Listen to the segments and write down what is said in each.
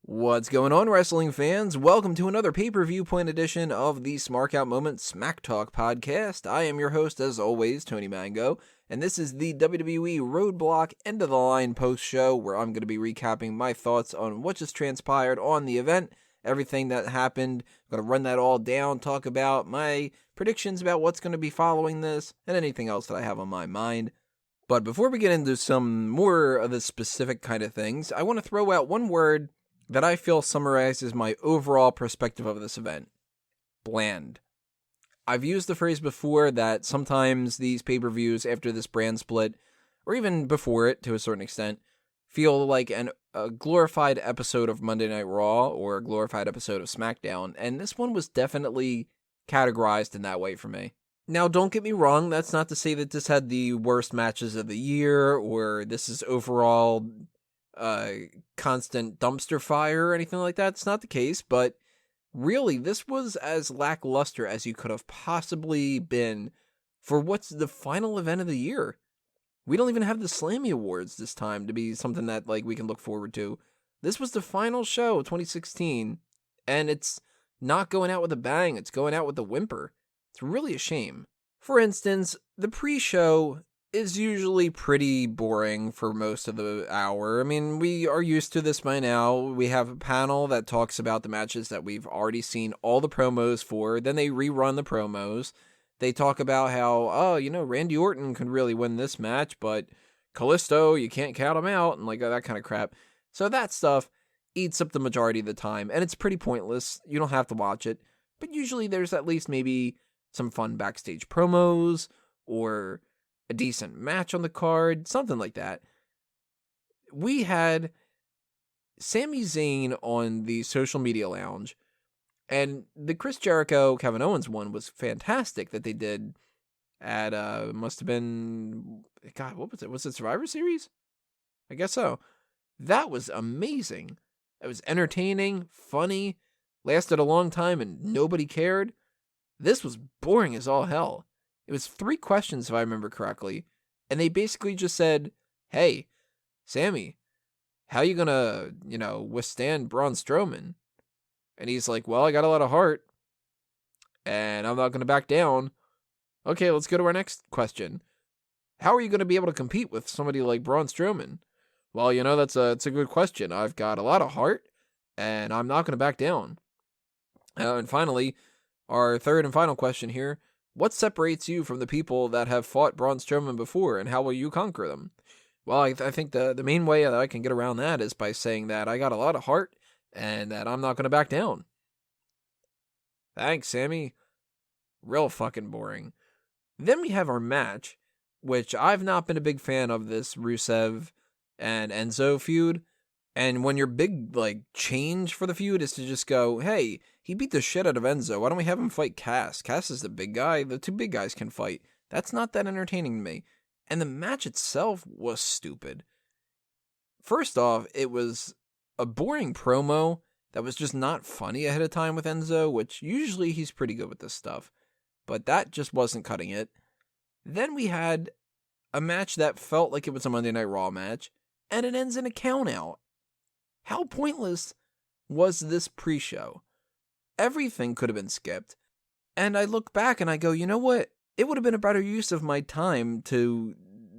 What's going on, wrestling fans? Welcome to another Pay-Per-Viewpoint edition of the Smark Out Moment Smack Talk podcast. I am your host, as always, Tony Mango, and this is the WWE Roadblock End of the Line post show where I'm going to be recapping my thoughts on what just transpired on the event, everything that happened. I'm going to run that all down, talk about my predictions about what's going to be following this, and anything else that I have on my mind. But before we get into some more of the specific kind of things, I want to throw out one word that I feel summarizes my overall perspective of this event. Bland. I've used the phrase before that sometimes these pay-per-views after this brand split, or even before it to a certain extent, feel like a glorified episode of Monday Night Raw or a glorified episode of SmackDown, and this one was definitely categorized in that way for me. Now, don't get me wrong, that's not to say that this had the worst matches of the year, or this is overall constant dumpster fire or anything like that. It's not the case, but really, this was as lackluster as you could have possibly been for what's the final event of the year. We don't even have the Slammy Awards this time to be something that we can look forward to. This was the final show of 2016, and it's not going out with a bang. It's going out with a whimper. It's really a shame. For instance, the pre-show is usually pretty boring for most of the hour. I mean, we are used to this by now. We have a panel that talks about the matches that we've already seen all the promos for. Then they rerun the promos. They talk about how, Randy Orton could really win this match, but Kalisto, you can't count him out, and that kind of crap. So that stuff eats up the majority of the time, and it's pretty pointless. You don't have to watch it. But usually there's at least maybe some fun backstage promos, or a decent match on the card, something like that. We had Sami Zayn on the social media lounge, and the Chris Jericho, Kevin Owens one was fantastic that they did at, must have been, God, what was it? Was it Survivor Series? I guess so. That was amazing. It was entertaining, funny, lasted a long time, and nobody cared. This was boring as all hell. It was 3 questions, if I remember correctly, and they basically just said, hey, Sami, how you gonna, withstand Braun Strowman? And he's like, well, I got a lot of heart, and I'm not gonna back down. Okay, let's go to our next question. How are you gonna be able to compete with somebody like Braun Strowman? Well, that's a good question. I've got a lot of heart, and I'm not gonna back down. And finally, our third and final question here. What separates you from the people that have fought Braun Strowman before, and how will you conquer them? Well, I think the main way that I can get around that is by saying that I got a lot of heart, and that I'm not going to back down. Thanks, Sami. Real fucking boring. Then we have our match, which I've not been a big fan of this Rusev and Enzo feud. And when your big, change for the feud is to just go, hey, he beat the shit out of Enzo. Why don't we have him fight Cass? Cass is the big guy. The 2 big guys can fight. That's not that entertaining to me. And the match itself was stupid. First off, it was a boring promo that was just not funny ahead of time with Enzo, which usually he's pretty good with this stuff. But that just wasn't cutting it. Then we had a match that felt like it was a Monday Night Raw match, and it ends in a count-out. How pointless was this pre-show? Everything could have been skipped. And I look back and I go, you know what? It would have been a better use of my time to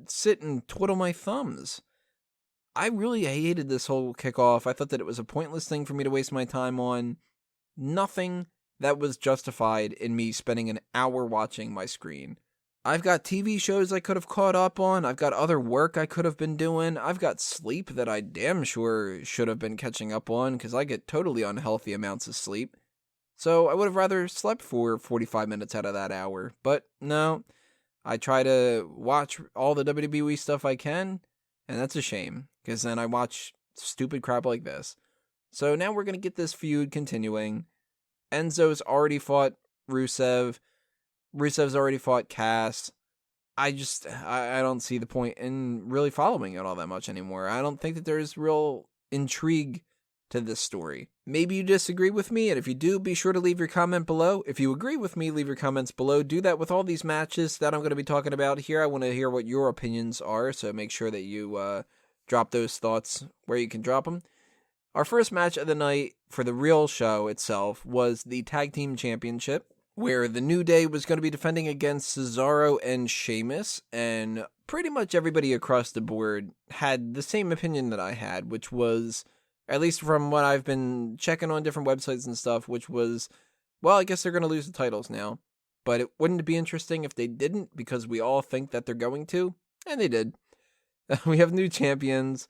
sit and twiddle my thumbs. I really hated this whole kickoff. I thought that it was a pointless thing for me to waste my time on. Nothing that was justified in me spending an hour watching my screen. I've got TV shows I could have caught up on. I've got other work I could have been doing. I've got sleep that I damn sure should have been catching up on because I get totally unhealthy amounts of sleep. So I would have rather slept for 45 minutes out of that hour. But no, I try to watch all the WWE stuff I can, and that's a shame because then I watch stupid crap like this. So now we're going to get this feud continuing. Enzo's already fought Rusev. Rusev's already fought Cass. I don't see the point in really following it all that much anymore. I don't think that there's real intrigue to this story. Maybe you disagree with me, and if you do, be sure to leave your comment below. If you agree with me, leave your comments below. Do that with all these matches that I'm going to be talking about here. I want to hear what your opinions are, so make sure that you drop those thoughts where you can drop them. Our first match of the night for the real show itself was the Tag Team Championship, where the New Day was going to be defending against Cesaro and Sheamus, and pretty much everybody across the board had the same opinion that I had, which was, at least from what I've been checking on different websites and stuff, which was, well, I guess they're going to lose the titles now. But it wouldn't be interesting if they didn't, because we all think that they're going to, and they did. We have new champions.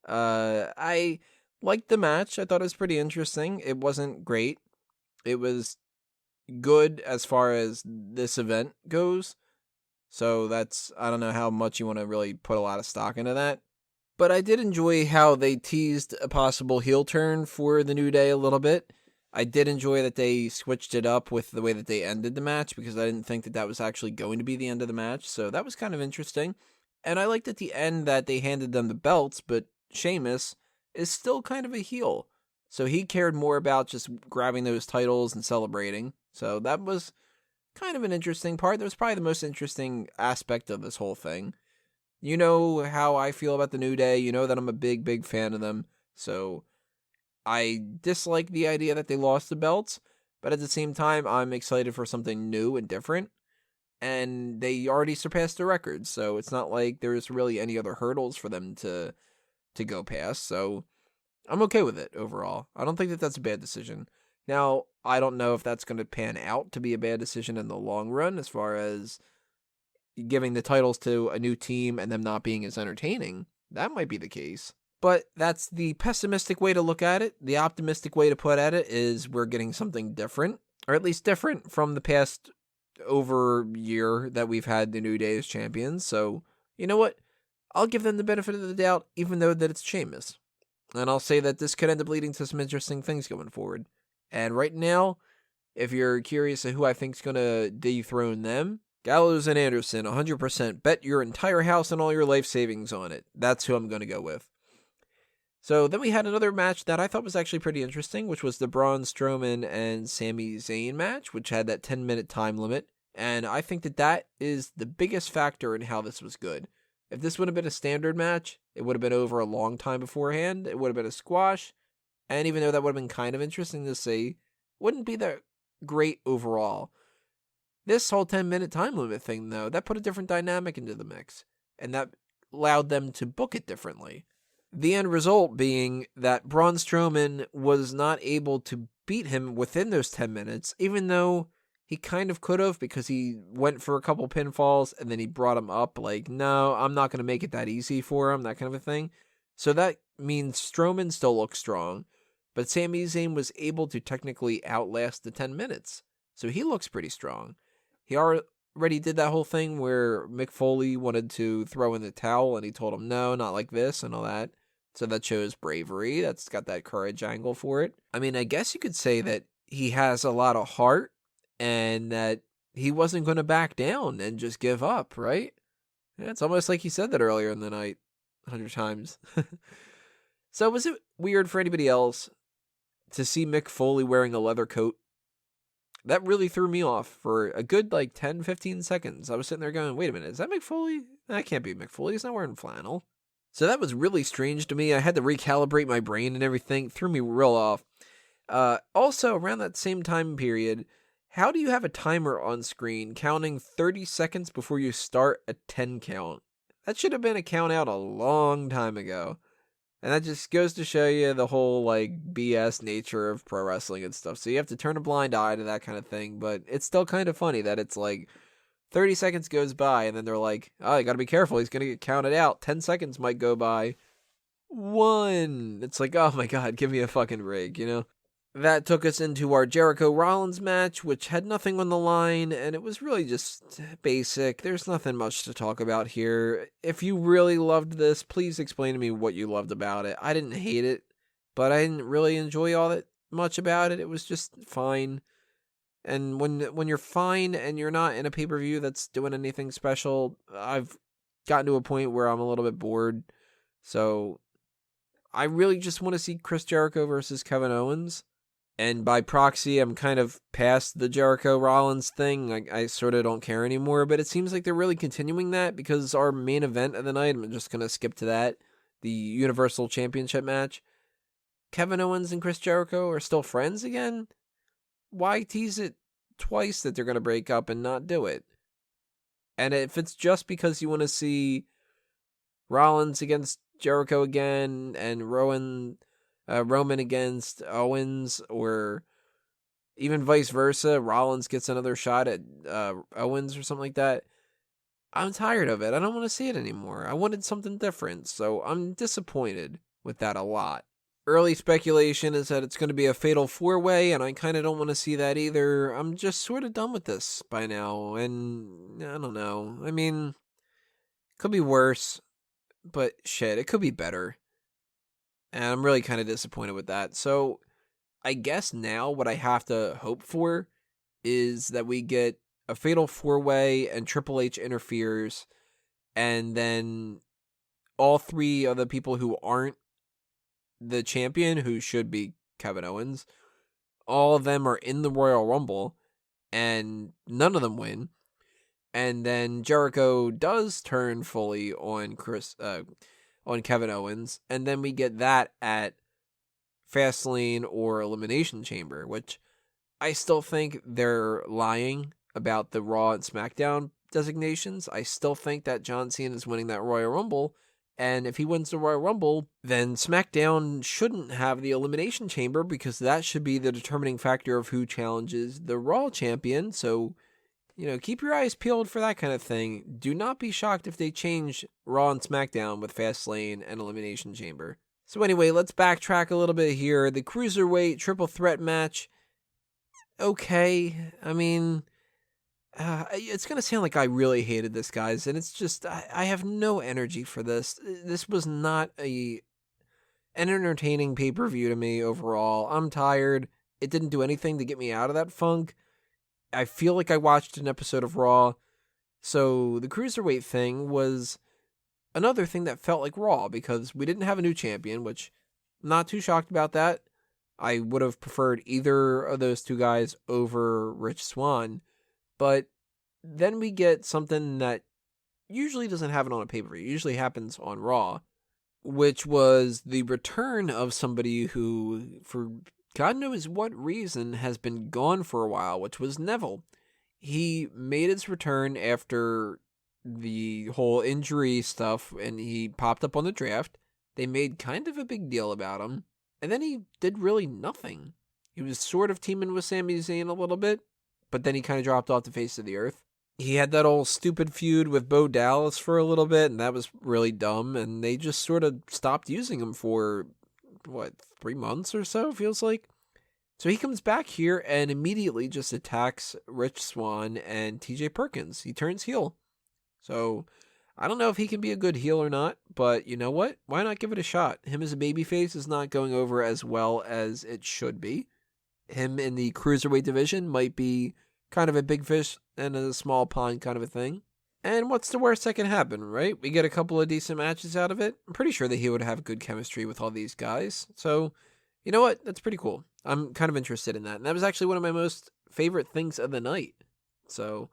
I liked the match. I thought it was pretty interesting. It wasn't great. It was good as far as this event goes. So I don't know how much you want to really put a lot of stock into that. But I did enjoy how they teased a possible heel turn for the New Day a little bit. I did enjoy that they switched it up with the way that they ended the match, because I didn't think that was actually going to be the end of the match. So that was kind of interesting. And I liked at the end that they handed them the belts, but Sheamus is still kind of a heel. So he cared more about just grabbing those titles and celebrating. So that was kind of an interesting part. That was probably the most interesting aspect of this whole thing. You know how I feel about the New Day. You know that I'm a big, big fan of them. So I dislike the idea that they lost the belts. But at the same time, I'm excited for something new and different. And they already surpassed the record. So it's not like there's really any other hurdles for them to go past. So I'm okay with it overall. I don't think that that's a bad decision. Now, I don't know if that's going to pan out to be a bad decision in the long run, as far as giving the titles to a new team and them not being as entertaining. That might be the case. But that's the pessimistic way to look at it. The optimistic way to put at it is we're getting something different, or at least different from the past over year that we've had the New Day as champions. So, you know what? I'll give them the benefit of the doubt, even though that it's Sheamus. And I'll say that this could end up leading to some interesting things going forward. And right now, if you're curious of who I think is going to dethrone them, Gallows and Anderson, 100%. Bet your entire house and all your life savings on it. That's who I'm going to go with. So then we had another match that I thought was actually pretty interesting, which was the Braun Strowman and Sami Zayn match, which had that 10-minute time limit. And I think that is the biggest factor in how this was good. If this would have been a standard match, it would have been over a long time beforehand. It would have been a squash. And even though that would have been kind of interesting to see, wouldn't be that great overall. This whole 10-minute time limit thing, though, that put a different dynamic into the mix. And that allowed them to book it differently. The end result being that Braun Strowman was not able to beat him within those 10 minutes, even though he kind of could have, because he went for a couple pinfalls and then he brought him up like, no, I'm not going to make it that easy for him, that kind of a thing. So that means Strowman still looks strong, but Sami Zayn was able to technically outlast the 10 minutes. So he looks pretty strong. He already did that whole thing where Mick Foley wanted to throw in the towel and he told him, no, not like this and all that. So that shows bravery. That's got that courage angle for it. I mean, I guess you could say that he has a lot of heart and that he wasn't going to back down and just give up, right? Yeah, it's almost like he said that earlier in the night 100 times. So was it weird for anybody else to see Mick Foley wearing a leather coat? That really threw me off for a good 10, 15 seconds. I was sitting there going, wait a minute, is that Mick Foley? That can't be Mick Foley. He's not wearing flannel. So that was really strange to me. I had to recalibrate my brain and everything. It threw me real off. Also, around that same time period, how do you have a timer on screen counting 30 seconds before you start a 10 count? That should have been a count out a long time ago. And that just goes to show you the whole BS nature of pro wrestling and stuff. So you have to turn a blind eye to that kind of thing. But it's still kind of funny that it's 30 seconds goes by and then they're like, oh, you got to be careful. He's going to get counted out. 10 seconds might go by. 1. It's like, oh my God, give me a fucking break, you know? That took us into our Jericho Rollins match, which had nothing on the line, and it was really just basic. There's nothing much to talk about here. If you really loved this, please explain to me what you loved about it. I didn't hate it, but I didn't really enjoy all that much about it. It was just fine. And when you're fine and you're not in a pay-per-view that's doing anything special, I've gotten to a point where I'm a little bit bored. So I really just want to see Chris Jericho versus Kevin Owens. And by proxy, I'm kind of past the Jericho Rollins thing. I sort of don't care anymore, but it seems like they're really continuing that because our main event of the night, I'm just going to skip to that, the Universal Championship match. Kevin Owens and Chris Jericho are still friends again? Why tease it twice that they're going to break up and not do it? And if it's just because you want to see Rollins against Jericho again and Roman against Owens, or even vice versa, Rollins gets another shot at Owens or something like that, I'm tired of it. I don't want to see it anymore. I wanted something different, so I'm disappointed with that a lot. Early speculation is that it's going to be a fatal 4-way, and I kind of don't want to see that either. I'm just sort of done with this by now, and I don't know. I mean, could be worse, but shit, it could be better. And I'm really kind of disappointed with that. So I guess now what I have to hope for is that we get a fatal 4-way and Triple H interferes, and then all three of the people who aren't the champion, who should be Kevin Owens, all of them are in the Royal Rumble, and none of them win. And then Jericho does turn fully on Kevin Owens, and then we get that at Fastlane or Elimination Chamber, which I still think they're lying about the Raw and SmackDown designations. I still think that John Cena is winning that Royal Rumble, and if he wins the Royal Rumble, then SmackDown shouldn't have the Elimination Chamber, because that should be the determining factor of who challenges the Raw champion. So, keep your eyes peeled for that kind of thing. Do not be shocked if they change Raw and SmackDown with Fastlane and Elimination Chamber. So anyway, let's backtrack a little bit here. The Cruiserweight triple threat match, okay. I mean, it's going to sound like I really hated this, guys, and it's just, I have no energy for this. This was not an entertaining pay-per-view to me overall. I'm tired. It didn't do anything to get me out of that funk. I feel like I watched an episode of Raw. So the Cruiserweight thing was another thing that felt like Raw, because we didn't have a new champion, which I'm not too shocked about that. I would have preferred either of those two guys over Rich Swann. But then we get something that usually doesn't happen on a pay-per-view. It usually happens on Raw, which was the return of somebody who, for God knows what reason, has been gone for a while, which was Neville. He made his return after the whole injury stuff, and he popped up on the draft. They made kind of a big deal about him, and then he did really nothing. He was sort of teaming with Sami Zayn a little bit, but then he kind of dropped off the face of the earth. He had that old stupid feud with Bo Dallas for a little bit, and that was really dumb, and they just sort of stopped using him for, 3 months or so, feels like? So he comes back here and immediately just attacks Rich Swann and TJ Perkins. He turns heel. So I don't know if he can be a good heel or not, but you know what? Why not give it a shot? Him as a babyface is not going over as well as it should be. Him in the Cruiserweight division might be kind of a big fish in a small pond kind of a thing. And what's the worst that can happen, right? We get a couple of decent matches out of it. I'm pretty sure that he would have good chemistry with all these guys. So, you know what? That's pretty cool. I'm kind of interested in that. And that was actually one of my most favorite things of the night. So,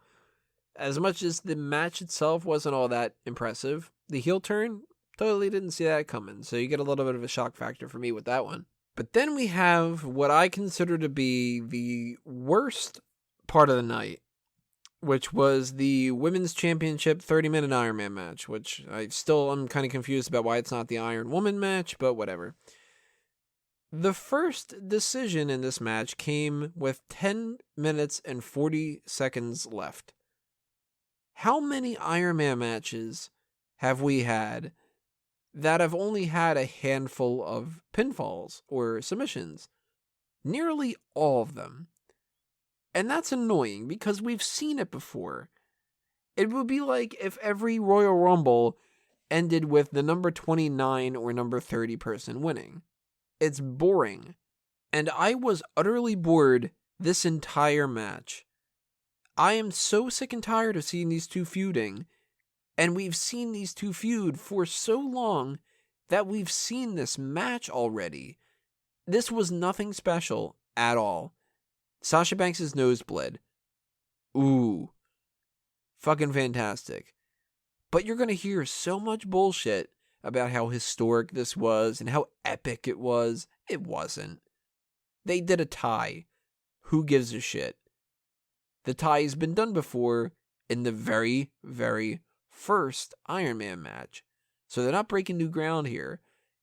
as much as the match itself wasn't all that impressive, the heel turn, totally didn't see that coming. So you get a little bit of a shock factor for me with that one. But then we have what I consider to be the worst part of the night, which was the Women's Championship 30-minute Iron Man match, which I'm kind of confused about why it's not the Iron Woman match, but whatever. The first decision in this match came with 10 minutes and 40 seconds left. How many Iron Man matches have we had that have only had a handful of pinfalls or submissions? Nearly all of them. And that's annoying because we've seen it before. It would be like if every Royal Rumble ended with the number 29 or number 30 person winning. It's boring. And I was utterly bored this entire match. I am so sick and tired of seeing these two feuding. And we've seen these two feud for so long that we've seen this match already. This was nothing special at all. Sasha Banks' nose bled. Ooh. Fucking fantastic. But you're going to hear so much bullshit about how historic this was and how epic it was. It wasn't. They did a tie. Who gives a shit? The tie has been done before in the very, very first Iron Man match. So they're not breaking new ground here.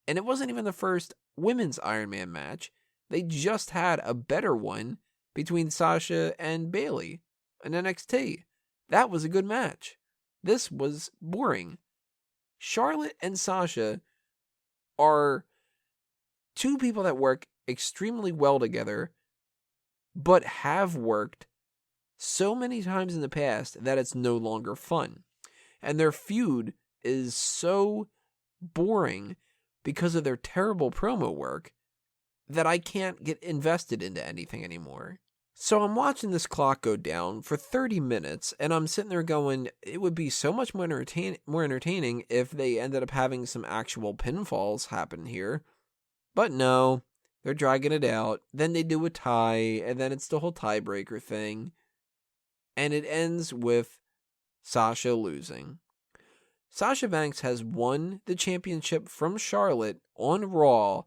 And it wasn't even the first women's Iron Man match. They just had a better one between Sasha and Bayley in NXT. That was a good match. This was boring. Charlotte and Sasha are two people that work extremely well together, but have worked so many times in the past that it's no longer fun. And their feud is so boring because of their terrible promo work that I can't get invested into anything anymore. So I'm watching this clock go down for 30 minutes, and I'm sitting there going, it would be so much more entertaining if they ended up having some actual pinfalls happen here. But no, they're dragging it out. Then they do a tie, and then it's the whole tiebreaker thing. And it ends with Sasha losing. Sasha Banks has won the championship from Charlotte on Raw,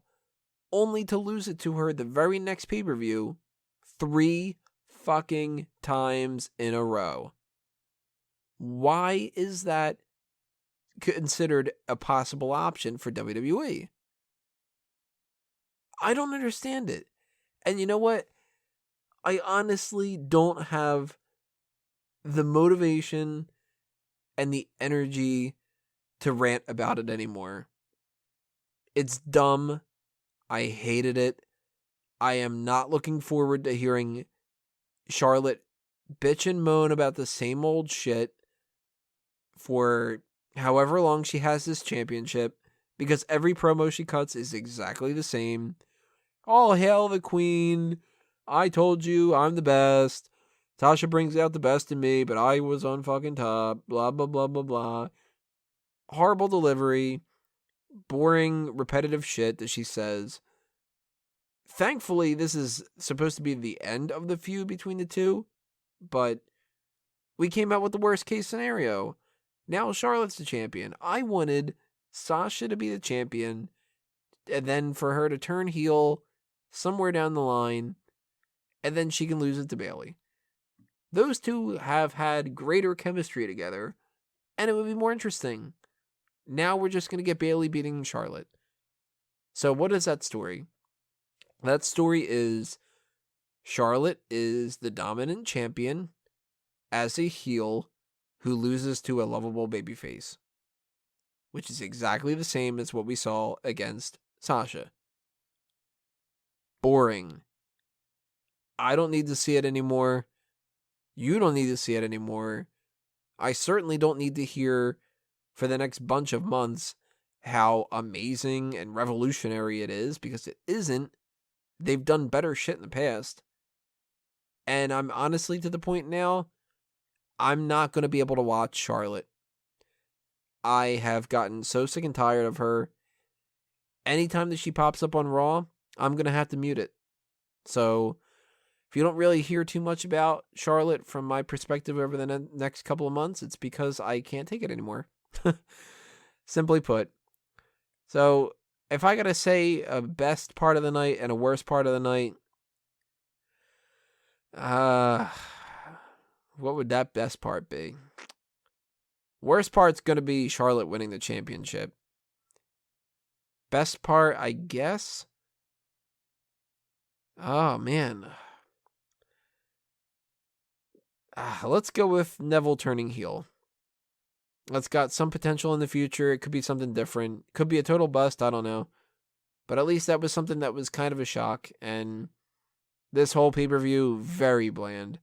only to lose it to her the very next pay-per-view 3 fucking times in a row. Why is that considered a possible option for WWE? I don't understand it. And you know what? I honestly don't have the motivation and the energy to rant about it anymore. It's dumb. I hated it. I am not looking forward to hearing Charlotte bitch and moan about the same old shit for however long she has this championship, because every promo she cuts is exactly the same. All hail the queen. I told you I'm the best. Sasha brings out the best in me, but I was on fucking top. Blah, blah, blah, blah, blah. Horrible delivery. Boring, repetitive shit that she says. Thankfully, this is supposed to be the end of the feud between the two, but we came out with the worst case scenario. Now Charlotte's the champion. I wanted Sasha to be the champion, and then for her to turn heel somewhere down the line, and then she can lose it to Bayley. Those two have had greater chemistry together, and it would be more interesting. Now we're just going to get Bayley beating Charlotte. So what is that story? That story is Charlotte is the dominant champion as a heel who loses to a lovable babyface, which is exactly the same as what we saw against Sasha. Boring. I don't need to see it anymore. You don't need to see it anymore. I certainly don't need to hear for the next bunch of months how amazing and revolutionary it is, because it isn't. They've done better shit in the past. And I'm honestly to the point now, I'm not going to be able to watch Charlotte. I have gotten so sick and tired of her. Anytime that she pops up on Raw, I'm going to have to mute it. So if you don't really hear too much about Charlotte from my perspective over the next couple of months, it's because I can't take it anymore. Simply put. So if I got to say a best part of the night and a worst part of the night, what would that best part be? Worst part's going to be Charlotte winning the championship. Best part, I guess? Oh, man. Let's go with Neville turning heel. That's got some potential in the future. It could be something different. Could be a total bust. I don't know. But at least that was something that was kind of a shock. And this whole pay-per-view, very bland.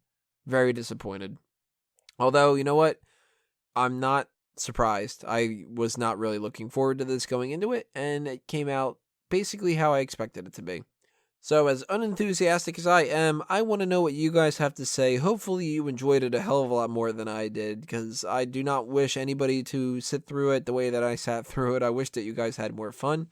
Very disappointed. Although, you know what? I'm not surprised. I was not really looking forward to this going into it. And it came out basically how I expected it to be. So as unenthusiastic as I am, I want to know what you guys have to say. Hopefully you enjoyed it a hell of a lot more than I did, because I do not wish anybody to sit through it the way that I sat through it. I wish that you guys had more fun.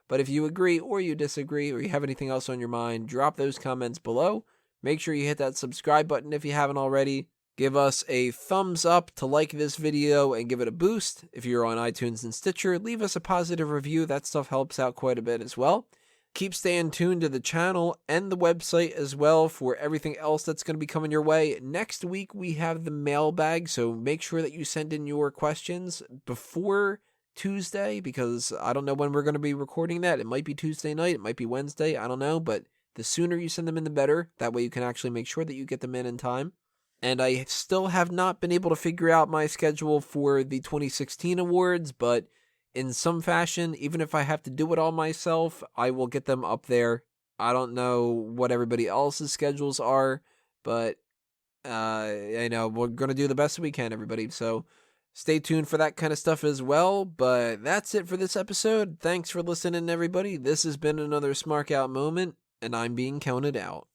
But if you agree or you disagree or you have anything else on your mind, drop those comments below. Make sure you hit that subscribe button if you haven't already. Give us a thumbs up to like this video and give it a boost. If you're on iTunes and Stitcher, leave us a positive review. That stuff helps out quite a bit as well. Keep staying tuned to the channel and the website as well for everything else that's going to be coming your way. Next week, we have the mailbag, so make sure that you send in your questions before Tuesday, because I don't know when we're going to be recording that. It might be Tuesday night, it might be Wednesday, I don't know, but the sooner you send them in, the better. That way you can actually make sure that you get them in time. And I still have not been able to figure out my schedule for the 2016 awards, but in some fashion, even if I have to do it all myself, I will get them up there. I don't know what everybody else's schedules are, but I know we're going to do the best we can, everybody. So stay tuned for that kind of stuff as well. But that's it for this episode. Thanks for listening, everybody. This has been another Smark Out moment, and I'm being counted out.